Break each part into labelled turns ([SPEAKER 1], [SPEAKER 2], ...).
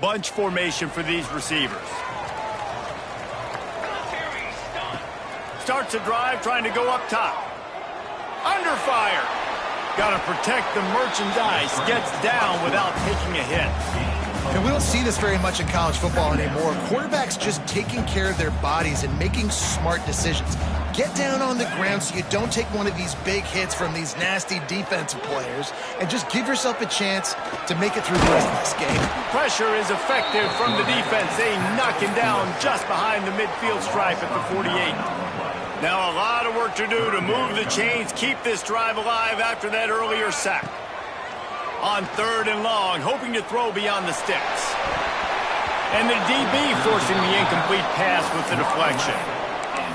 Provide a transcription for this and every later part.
[SPEAKER 1] Bunch formation for these receivers. Starts a drive trying to go up top. Under fire. Got to protect the merchandise. Gets down without taking a hit.
[SPEAKER 2] And we don't see this very much in college football anymore. Quarterbacks just taking care of their bodies and making smart decisions. Get down on the ground so you don't take one of these big hits from these nasty defensive players and just give yourself a chance to make it through the rest of this game.
[SPEAKER 1] Pressure is effective from the defense. They knock him down just behind the midfield stripe at the 48. Now a lot of work to do to move the chains, keep this drive alive after that earlier sack. On 3rd and long, hoping to throw beyond the sticks. And the DB forcing the incomplete pass with the deflection.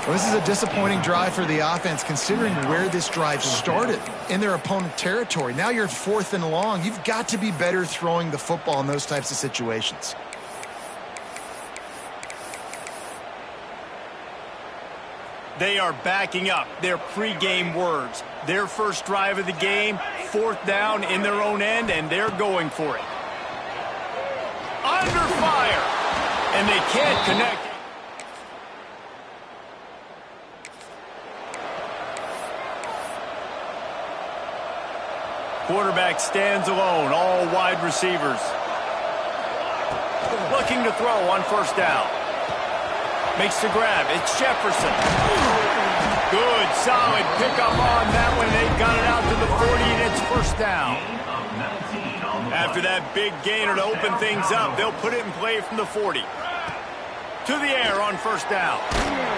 [SPEAKER 2] Well, this is a disappointing drive for the offense, considering where this drive started, in their opponent territory. Now you're 4th and long. You've got to be better throwing the football in those types of situations.
[SPEAKER 1] They are backing up their pregame words. Their first drive of the game, 4th down in their own end, and they're going for it. Under fire, and they can't connect. Quarterback stands alone, all wide receivers. Looking to throw on 1st down. Makes the grab. It's Jefferson. Good, solid pickup on that one. They got it out to the 40, and it's 1st down. After that big gainer to open things up, they'll put it in play from the 40. To the air on 1st down.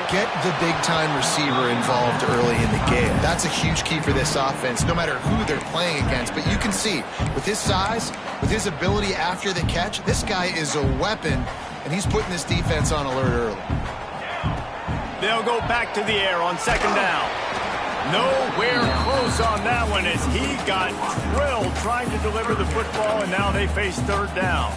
[SPEAKER 2] Get the big-time receiver involved early in the game. That's a huge key for this offense, no matter who they're playing against. But you can see, with his size, with his ability after the catch, this guy is a weapon, and he's putting this defense on alert early.
[SPEAKER 1] They'll go back to the air on 2nd down. Nowhere close on that one as he got drilled trying to deliver the football, and now they face 3rd down.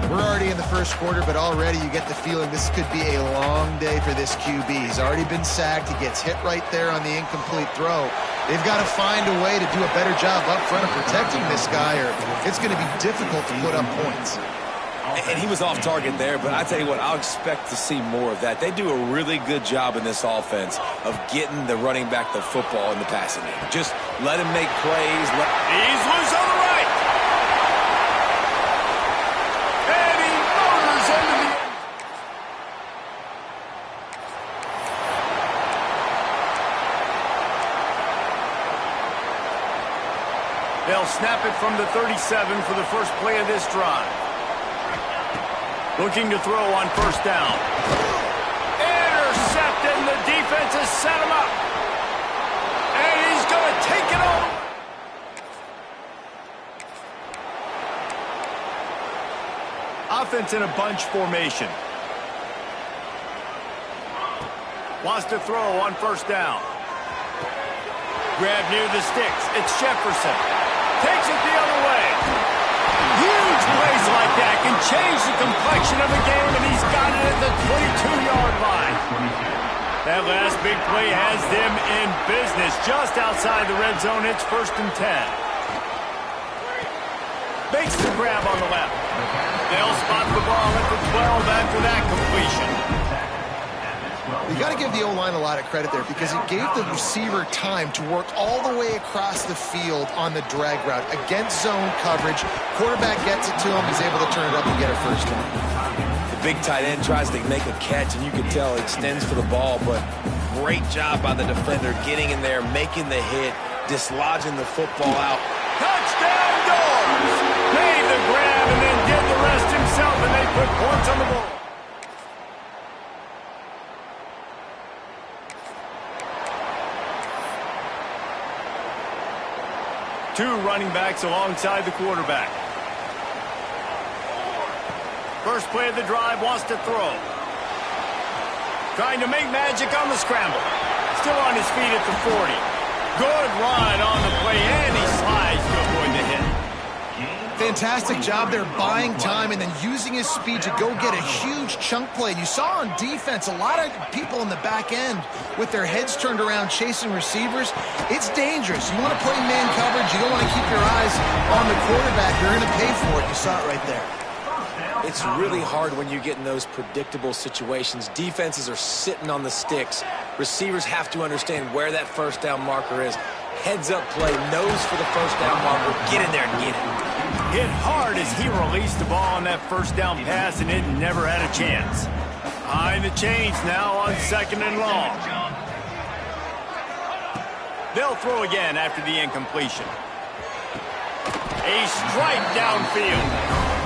[SPEAKER 2] We're already in the 1st quarter, but already you get the feeling this could be a long day for this QB. He's already been sacked. He gets hit right there on the incomplete throw. They've got to find a way to do a better job up front of protecting this guy, or it's going to be difficult to put up points.
[SPEAKER 3] And he was off target there, but I tell you what, I'll expect to see more of that. They do a really good job in this offense of getting the running back the football in the passing game. Just let him make plays.
[SPEAKER 1] He's loose on the right. And he motors into the end. They'll snap it from the 37 for the first play of this drive. Looking to throw on 1st down. Intercepted, and the defense has set him up. And he's going to take it all. Offense in a bunch formation. Wants to throw on 1st down. Grab near the sticks. It's Jefferson. Takes it the other way. Huge plays like that can change the complexion of a game, and he's got it at the 22-yard line. That last big play has them in business just outside the red zone. It's 1st and 10. Makes the grab on the left. They'll spot the ball at the 12 after that completion.
[SPEAKER 2] You got to give the O-line a lot of credit there because it gave the receiver time to work all the way across the field on the drag route against zone coverage. Quarterback gets it to him. He's able to turn it up and get a 1st down.
[SPEAKER 3] The big tight end tries to make a catch, and you can tell he extends for the ball, but great job by the defender getting in there, making the hit, dislodging the football out.
[SPEAKER 1] Touchdown, Dogs! Made the grab and then did the rest himself, and they put points on the board. Two running backs alongside the quarterback. First play of the drive, wants to throw. Trying to make magic on the scramble. Still on his feet at the 40. Good run on the play, and he slides to avoid the hit.
[SPEAKER 2] Fantastic job there buying time and then using his speed to go get a huge chunk play. You saw on defense a lot of people in the back end with their heads turned around chasing receivers. It's dangerous. You want to play man coverage. You don't want to keep your eyes on the quarterback. You're going to pay for it. You saw it right there.
[SPEAKER 3] It's really hard when you get in those predictable situations. Defenses are sitting on the sticks. Receivers have to understand where that first down marker is. Heads up play, nose for the first down marker. Get in there and get it.
[SPEAKER 1] Hit hard as he released the ball on that first down pass, and it never had a chance. Behind the chains now on 2nd and long. They'll throw again after the incompletion. A strike downfield.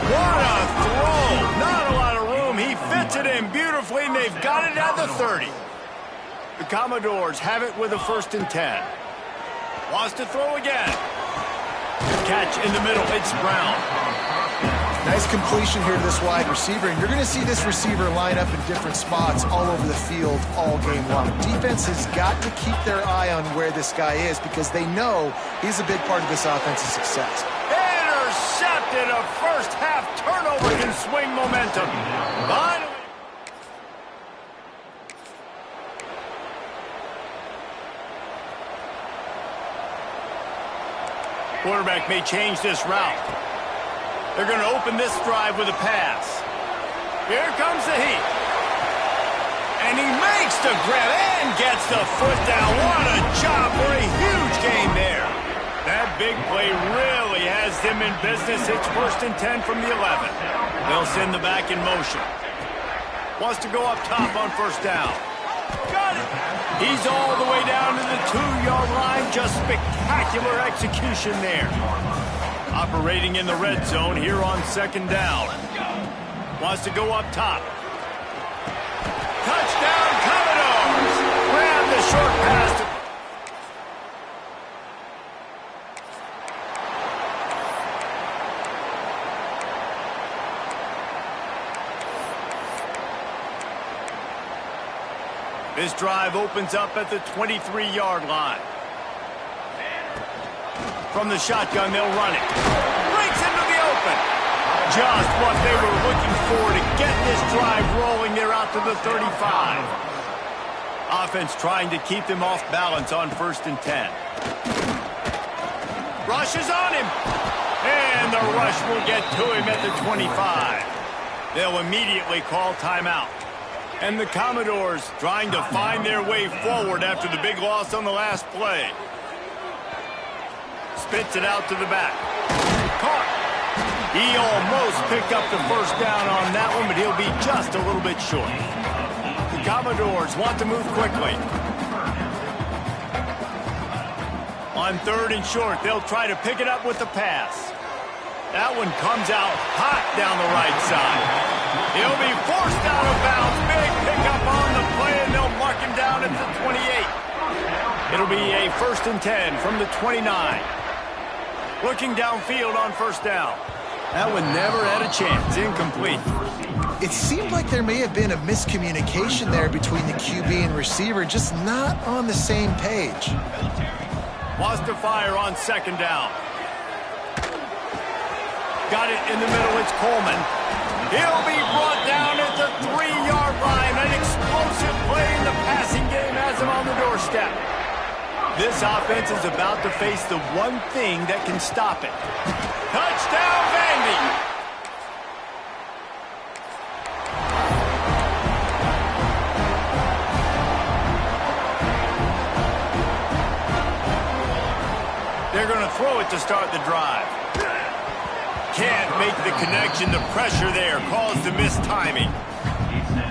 [SPEAKER 1] What a throw! Not a lot of room. He fits it in beautifully, and they've got it at the 30. The Commodores have it with a 1st and 10. Wants to throw again. Catch in the middle. It's Brown.
[SPEAKER 2] Nice completion here to this wide receiver, and you're going to see this receiver line up in different spots all over the field all game long. Defense has got to keep their eye on where this guy is because they know he's a big part of this offense's success.
[SPEAKER 1] Intercepted. A first-half turnover can swing momentum. Finally. Quarterback may change this route. They're going to open this drive with a pass. Here comes the heat. And he makes the grab and gets the foot down. What a job for a huge gain there. That big play really has them in business. It's 1st and 10 from the 11. They'll send the back in motion. Wants to go up top on 1st down. Got it. He's all the way down to the 2-yard line. Just spectacular execution there. Operating in the red zone here on 2nd down. Wants to go up top. Touchdown, Commodores! Grab the short pass to... This drive opens up at the 23-yard line. From the shotgun, they'll run it. Breaks into the open. Just what they were looking for to get this drive rolling. They're out to the 35. Offense trying to keep them off balance on 1st and 10. Rush is on him. And the rush will get to him at the 25. They'll immediately call timeout. And the Commodores trying to find their way forward after the big loss on the last play. Spits it out to the back. Caught. He almost picked up the 1st down on that one, but he'll be just a little bit short. The Commodores want to move quickly. On 3rd and short, they'll try to pick it up with the pass. That one comes out hot down the right side. He'll be forced out of bounds. Big pickup on the play, and they'll mark him down at the 28. It'll be a 1st and 10 from the 29. Looking downfield on 1st down. That one never had a chance. Incomplete.
[SPEAKER 2] It seemed like there may have been a miscommunication there between the QB and receiver, just not on the same page.
[SPEAKER 1] Wants to fire on 2nd down. Got it in the middle. It's Coleman. He'll be brought down at the 3-yard line. An explosive play in the passing game has him on the doorstep. This offense is about to face the one thing that can stop it. Touchdown, Vandy! They're going to throw it to start the drive. Can't make the connection. The pressure there caused the mistiming.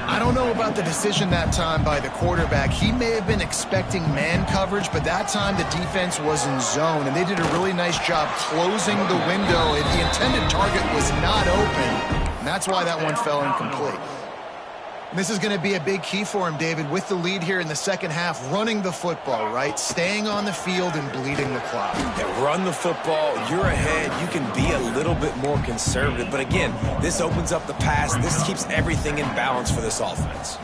[SPEAKER 2] I don't know about the decision that time by the quarterback. He may have been expecting man coverage, but that time the defense was in zone, and they did a really nice job closing the window. The intended target was not open, and that's why that one fell incomplete. And this is going to be a big key for him, David, with the lead here in the 2nd half, running the football, right? Staying on the field and bleeding the clock.
[SPEAKER 3] Yeah, run the football. You're ahead. You can be a little bit more conservative. But again, this opens up the pass. This keeps everything in balance for this offense.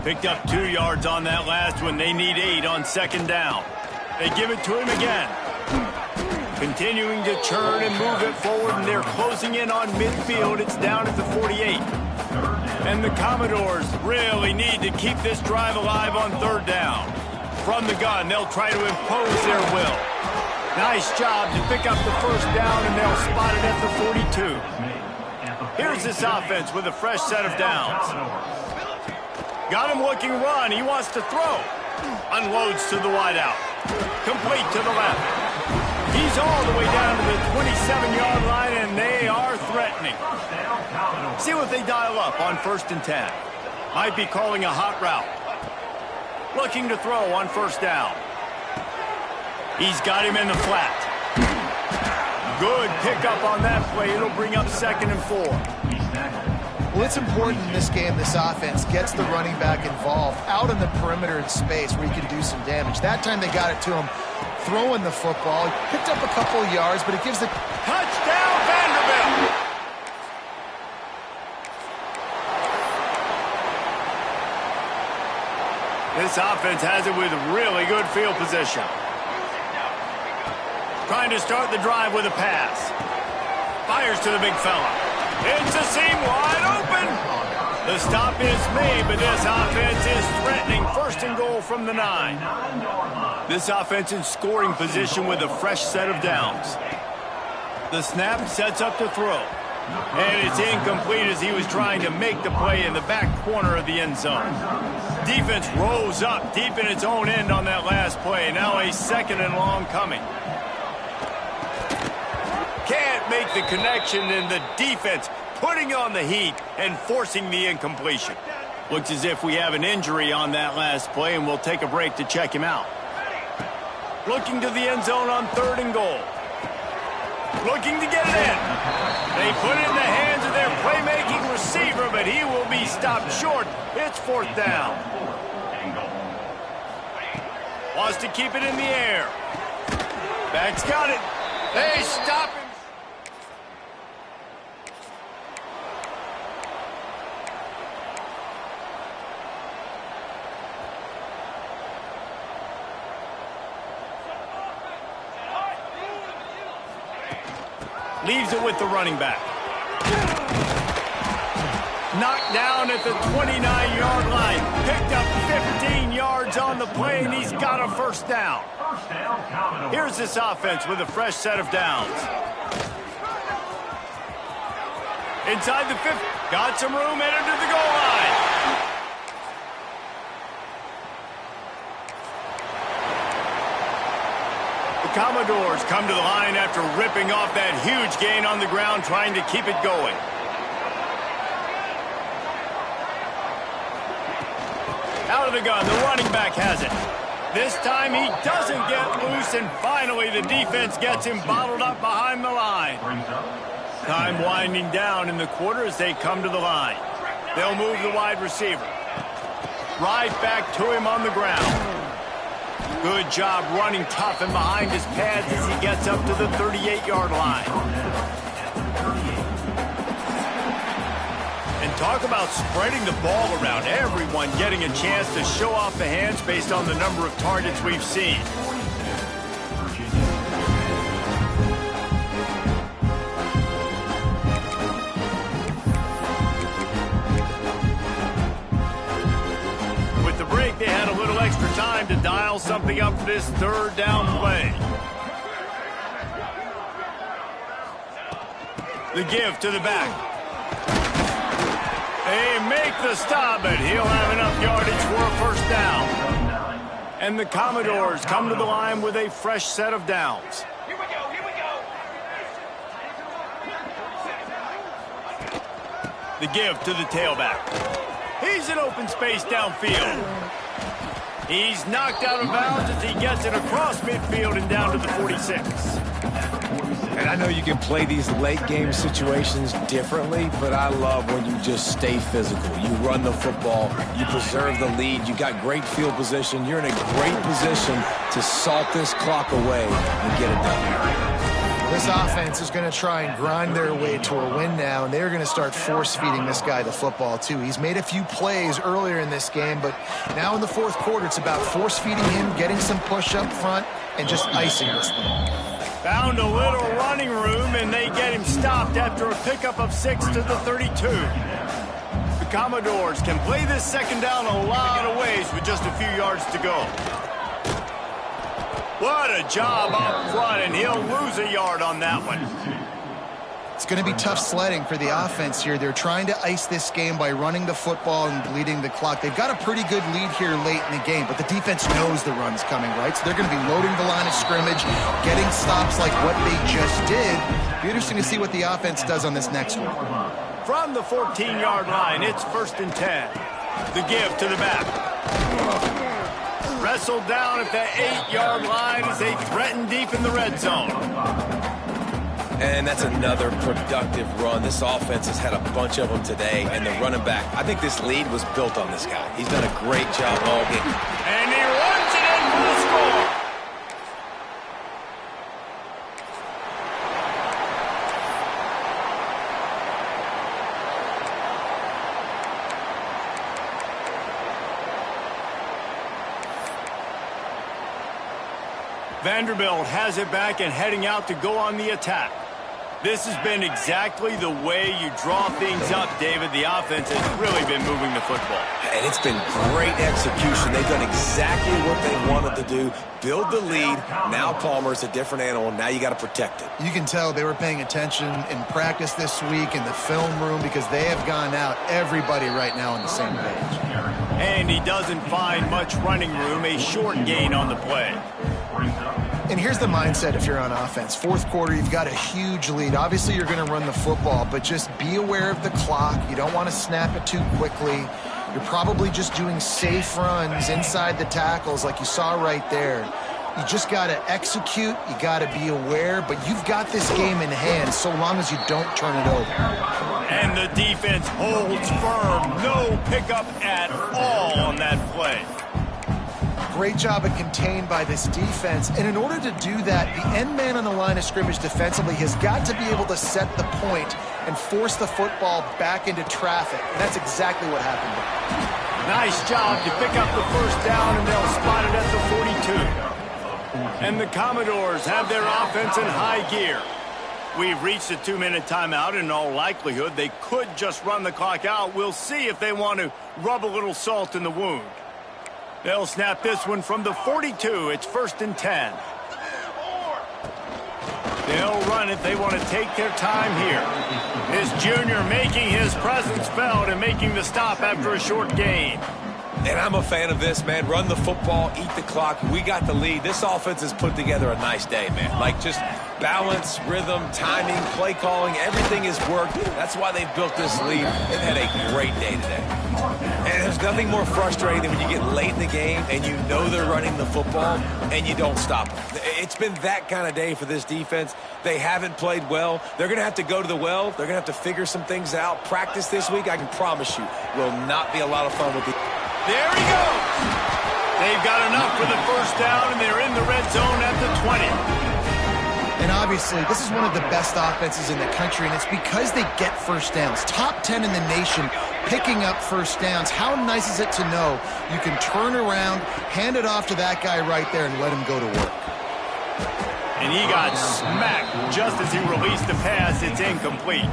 [SPEAKER 1] Picked up 2 yards on that last one. They need 8 on 2nd down. They give it to him again. Continuing to churn and move it forward, and they're closing in on midfield. It's down at the 48. And the Commodores really need to keep this drive alive on 3rd down. From the gun, they'll try to impose their will. Nice job to pick up the 1st down, and they'll spot it at the 42. Here's this offense with a fresh set of downs. Got him looking run. He wants to throw. Unloads to the wideout. Complete to the left. He's all the way down to the 27-yard line, and they are threatening. See what they dial up on 1st and 10. Might be calling a hot route. Looking to throw on 1st down. He's got him in the flat. Good pickup on that play. It'll bring up 2nd and 4.
[SPEAKER 2] Well, it's important in this game this offense gets the running back involved out in the perimeter in space where he can do some damage. That time they got it to him throwing the football. He picked up a couple of yards, but it gives the...
[SPEAKER 1] Touchdown, Vanderbilt! This offense has it with really good field position. Trying to start the drive with a pass. Fires to the big fella. It's a seam wide open. The stop is made, but this offense is threatening 1st and goal from the 9. This offense in scoring position with a fresh set of downs. The snap sets up to throw. And it's incomplete as he was trying to make the play in the back corner of the end zone. Defense rose up deep in its own end on that last play. Now a 2nd and long coming. Can't make the connection, and the defense putting on the heat and forcing the incompletion. Looks as if we have an injury on that last play, and we'll take a break to check him out. Looking to the end zone on 3rd and goal. Looking to get it in. They put it in the hands of their playmaking receiver, but he will be stopped short. It's 4th down. Wants to keep it in the air. Back's got it. They stop him. Leaves it with the running back. Knocked down at the 29-yard line. Picked up 15 yards on the play, and he's got a 1st down. Here's this offense with a fresh set of downs. Inside the 50. Got some room, headed to the goal line. The Commodores come to the line after ripping off that huge gain on the ground, trying to keep it going. Out of the gun, the running back has it. This time he doesn't get loose, and finally the defense gets him bottled up behind the line. Time winding down in the quarter as they come to the line. They'll move the wide receiver. Right back to him on the ground. Good job running tough and behind his pads as he gets up to the 38-yard line. And talk about spreading the ball around. Everyone getting a chance to show off the hands based on the number of targets we've seen. They had a little extra time to dial something up for this 3rd down play. The give to the back. They make the stop, but he'll have enough yardage for a 1st down. And the Commodores come to the line with a fresh set of downs.
[SPEAKER 4] Here we go, here we go.
[SPEAKER 1] The give to the tailback. He's in open space downfield. He's knocked out of bounds as he gets it across midfield and down to the 46.
[SPEAKER 3] And I know you can play these late-game situations differently, but I love when you just stay physical. You run the football, you preserve the lead, you got great field position. You're in a great position to salt this clock away and get it done.
[SPEAKER 2] This offense is going to try and grind their way to a win now, and they're going to start force-feeding this guy the football, too. He's made a few plays earlier in this game, but now in the 4th quarter, it's about force-feeding him, getting some push up front, and just icing this thing.
[SPEAKER 1] Found a little running room, and they get him stopped after a pickup of 6 to the 32. The Commodores can play this 2nd down a lot of ways with just a few yards to go. What a job up front, and he'll lose a yard on that one. It's
[SPEAKER 2] going to be tough sledding for the offense here. They're trying to ice this game by running the football and bleeding the clock. They've got a pretty good lead here late in the game, but the defense knows the run's coming, right? So they're going to be loading the line of scrimmage, getting stops like what they just did. Be interesting to see what the offense does on this next one.
[SPEAKER 1] From the 14-yard line, it's 1st and 10. The give to the back. Wrestled down at the 8-yard line as they threaten deep in the red zone.
[SPEAKER 3] And that's another productive run. This offense has had a bunch of them today, and the running back, I think this lead was built on this guy. He's done a great job all game.
[SPEAKER 1] And he runs it in for the score. Vanderbilt has it back and heading out to go on the attack. This has been exactly the way you draw things up, David. The offense has really been moving the football.
[SPEAKER 3] And it's been great execution. They've done exactly what they wanted to do. Build the lead. Now Palmer's a different animal. Now you got to protect it.
[SPEAKER 2] You can tell they were paying attention in practice this week in the film room because they have gone out, everybody right now on the same page.
[SPEAKER 1] And he doesn't find much running room. A short gain on the play.
[SPEAKER 2] And here's the mindset if you're on offense. Fourth quarter, you've got a huge lead. Obviously, you're going to run the football, but just be aware of the clock. You don't want to snap it too quickly. You're probably just doing safe runs inside the tackles like you saw right there. You just got to execute. You got to be aware, but you've got this game in hand so long as you don't turn it over.
[SPEAKER 1] And the defense holds firm. No pickup at all on that play.
[SPEAKER 2] Great job of contained by this defense. And in order to do that, the end man on the line of scrimmage defensively has got to be able to set the point and force the football back into traffic. And that's exactly what happened there.
[SPEAKER 1] Nice job to pick up the first down, and they'll spot it at the 42. And the Commodores have their offense in high gear. We've reached a 2-minute timeout, and in all likelihood, they could just run the clock out. We'll see if they want to rub a little salt in the wound. They'll snap this one from the 42. It's 1st and 10. They'll run it. They want to take their time here. This junior making his presence felt and making the stop after a short gain.
[SPEAKER 3] And I'm a fan of this, man. Run the football, eat the clock. We got the lead. This offense has put together a nice day, man. Like just balance, rhythm, timing, play calling, everything has worked. That's why they've built this lead. They've had a great day today. And there's nothing more frustrating than when you get late in the game and you know they're running the football and you don't stop them. It's been that kind of day for this defense. They haven't played well. They're going to have to go to the well. They're going to have to figure some things out. Practice this week, I can promise you, will not be a lot of fun with the...
[SPEAKER 1] There he goes. They've got enough for the first down, and they're in the red zone at the 20.
[SPEAKER 2] And obviously, this is one of the best offenses in the country, and it's because they get first downs. Top 10 in the nation picking up first downs. How nice is it to know you can turn around, hand it off to that guy right there, and let him go to work.
[SPEAKER 1] And he got smacked just as he released the pass. It's incomplete.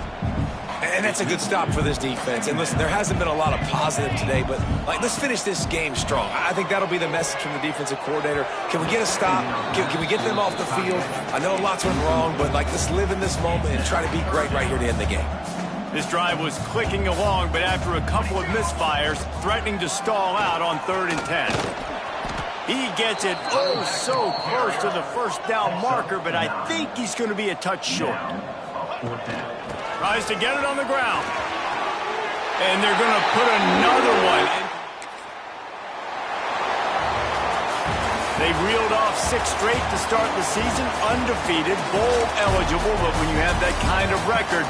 [SPEAKER 3] And that's a good stop for this defense. And listen, there hasn't been a lot of positive today, but let's finish this game strong. I think that'll be the message from the defensive coordinator. Can we get a stop? Can we get them off the field? I know lots went wrong, but let's live in this moment and try to be great right here to end the game.
[SPEAKER 1] This drive was clicking along, but after a couple of misfires, threatening to stall out on 3rd and 10. He gets it so close to the first down marker, but I think he's going to be a touch short. Tries to get it on the ground. And they're going to put another one in. They've reeled off 6 straight to start the season, undefeated, bowl eligible, but when you have that kind of record,